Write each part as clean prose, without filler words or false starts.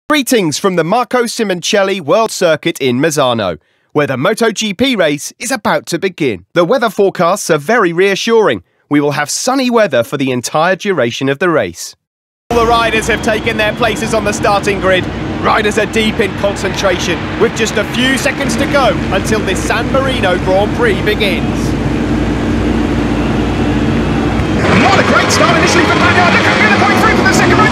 Greetings from the Marco Simoncelli World Circuit in Misano, where the Motogp race is about to begin. The weather forecasts are very reassuring. We will have sunny weather for the entire duration of the race. All the riders have taken their places on the starting grid. Riders are deep in concentration, with just a few seconds to go until this San Marino Grand Prix begins. What a great start initially for Kerana. Look at Miller coming through from the second row.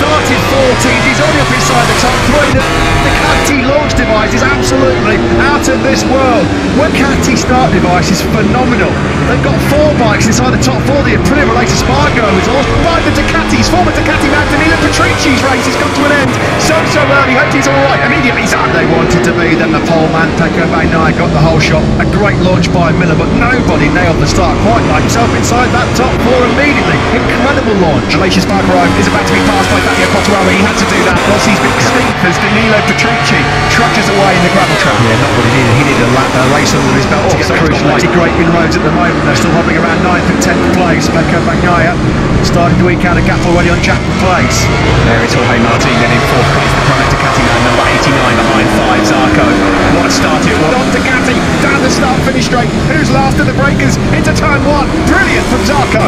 Started 14th, he's only up inside the top three. The Kasih launch device is absolutely out of this world. The Kasih start device is phenomenal. They've got 4 bikes inside the top 4. The Aprilia-related Spargo is all by the Ducatis. Former Ducati man Danilo Petrucci's race has come to an end so early. Hope he's all right. Immediately he's out. They wanted to be. Then the pole man Pecco Bagnaia got the whole shot. A great launch by Miller, but nobody nailed the start quite like himself inside that top 4 immediately. Incredible launch. Alicia Spargo is about to be passed by Fabio Quartararo. He had to do that. Rossi's been extinct as Danilo Petrucci trudges away in the gravel trap. Yeah, not what he needed. He needed a race under his belt to get crucial. Great inroads at the moment. They're still hovering around 9th and 10th place. Pecco Bagnaia starting to eke out a gap already on Jack place. There is Jorge Martin then in 4th place. The private Ducati man, number 89 behind 5, Zarco. What a start it was. On Ducati, down the start-finish straight. Who's last of the breakers into turn 1? Brilliant from Zarco.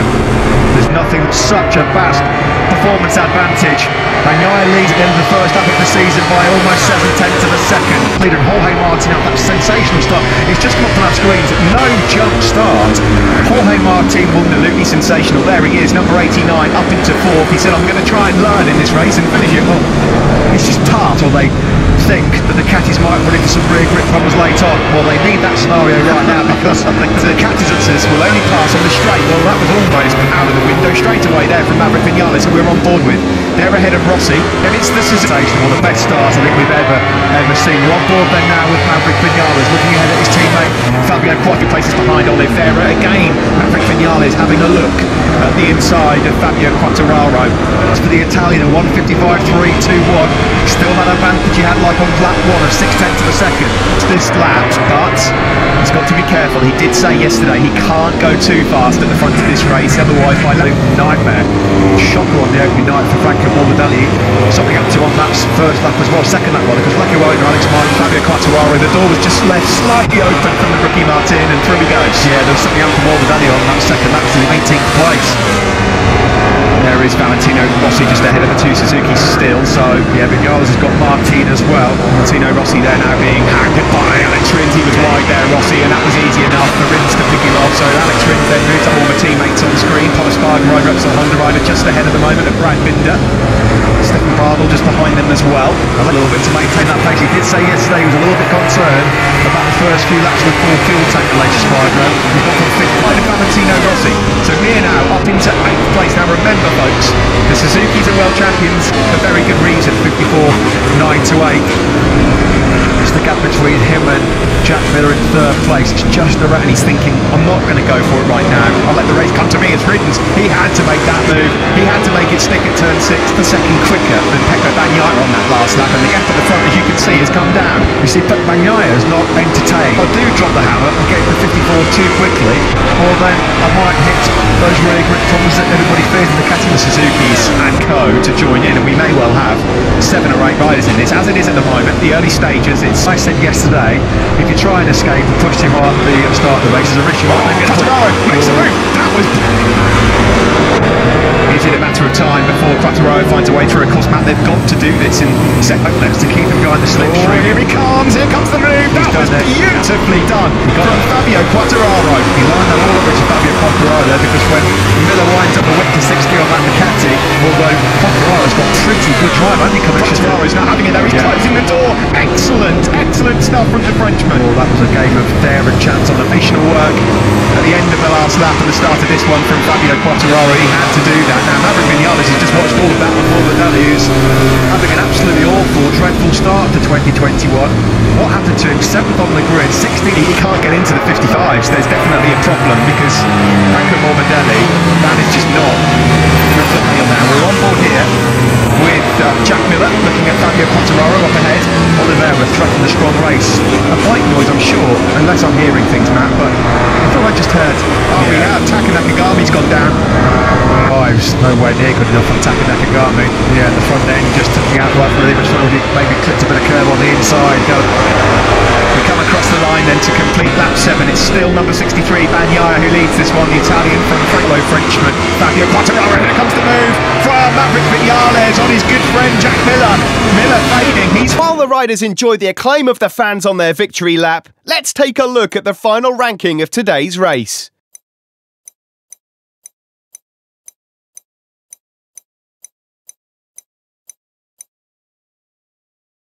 There's nothing such a vast performance advantage. Bagnaia leads at the end of the first half of the season by almost 7/10 of a second. Leader Jorge Martin out that sensational start. It's just come up on our screens. No jump start. Jorge Martin will absolutely sensational. There he is, number 89, up into 4th. He said, I'm going to try and learn in this race and finish it. Well, it's just part, or they think that the Ducatis might run into some rear grip problems late on. Well, they need that scenario right now because the Ducatis will only pass on the straight. Well, that was almost out of the window straight away there from Maverick Vinales, who we're on board with. They're ahead of Rossi, and it's the sensational, the best start I think we've ever seen. We're on board then now with Maverick Vinales, looking ahead at his teammate Fabio quite a few places behind Oliveira. Again, Maverick Vinales having a look at the inside of Fabio Quartararo. As for the Italian, a 1:55.321, still that advantage he had like on lap 1 of 6/10 of a second. It's this lap, but he's got to be careful. He did say yesterday he can't go too fast at the front of this race, otherwise by nightmare. Shocker on the opening night for Franco Morbidelli. Something up to on that first lap as well, second lap rather, because lucky owner Alex Martin, Fabio Quartararo, the door was just left slightly open from the rookie Martin, and through he goes. Yeah, there was something up for Morbidelli on that second lap to the 18th place. There is Valentino Rossi just ahead of the 2 Suzukis still, so yeah, Vinales has got Martin as well. Valentino Rossi there now being handed by Alex Rins. He was wide there, Rossi, and that was easy enough for Rins to pick him off. So Alex Rins then moved to all the teammates on the screen. Paul Espargaro, Repsol Honda rider, just ahead at the moment of Brad Binder. Stefan Bradl just behind them as well. A little bit to maintain that pace. He did say yesterday he was a little bit concerned about the first few laps with full fuel tank later Espargaro. He's got from 5th by Valentino Rossi. So Mir now up into 8th place. Now remember folks, the Suzuki's are world champions for very good reason, 54.9 to 8. It's the gap between him and Jack Miller in 3rd place. It's just around. He's thinking, I'm not going to go for it right now. I'll let the race come to me. It's Riddens. He had to make that move. He had to make it stick at turn 6, a second quicker than Pecco Bagnaia on that last lap. And the gap at the front, as you can see, has come down. You see, Bagnaia is not entertained. I do drop the hammer and get the 54 too quickly, or then I might hit those rear grip problems that everybody fears in the Ducati, the Suzuki's and co to join in, and we may well have 7 or 8 riders in this. As it is at the moment, the early stages, I said yesterday, if you try and escape and push too hard at the start of the race, there's a risk you might get Quartararo makes the move. That was... Is it a matter of time before Quartararo finds a way through? Of course, Matt, they've got to do this in second left to keep him behind the slipstream. Here he comes. Here comes the move. That was beautifully done from Fabio Quartararo. He lined that all over to Fabio Quartararo there, because when Miller winds up a whip to 60 on that Ducati, although Quartararo's got pretty good drive, hasn't he? Quartararo's not having it there. He's closing the door. Excellent stuff from the Frenchman. Well, that was a game of dare and chance on the Additional work at the end of the last lap and the start of this one from Fabio Quartararo. He had to do that. Now Maverick Vinales has just watched all of that before Morbidelli, who's having an absolutely awful, dreadful start to 2021. What happened to him? 7th on the grid, 16th. He can't get into the 55s. There's definitely a problem because Franco Morbidelli, that is just not reflecting on now. We're on board here with Jack Miller looking at Fabio Quartararo up ahead. Oliveira threatened a strong race. A bike noise, I'm sure, unless I'm hearing things, Matt, but I thought I just heard. Oh, we have. Taka Nakagami's gone down. Oh, he was nowhere near good enough on Taka Nakagami. Yeah, the front end just took me out right from the front of the maybe clipped a bit of curve on the inside. We come across the line then to complete lap 7. It's still number 63, Bagnaia, who leads this one, the Italian from fellow Frenchman, Fabio Quartararo. Here comes the move from Maverick Viñales on his good friend Jack Miller. Miller fading. While the riders enjoy the acclaim of the fans on their victory lap, let's take a look at the final ranking of today's race.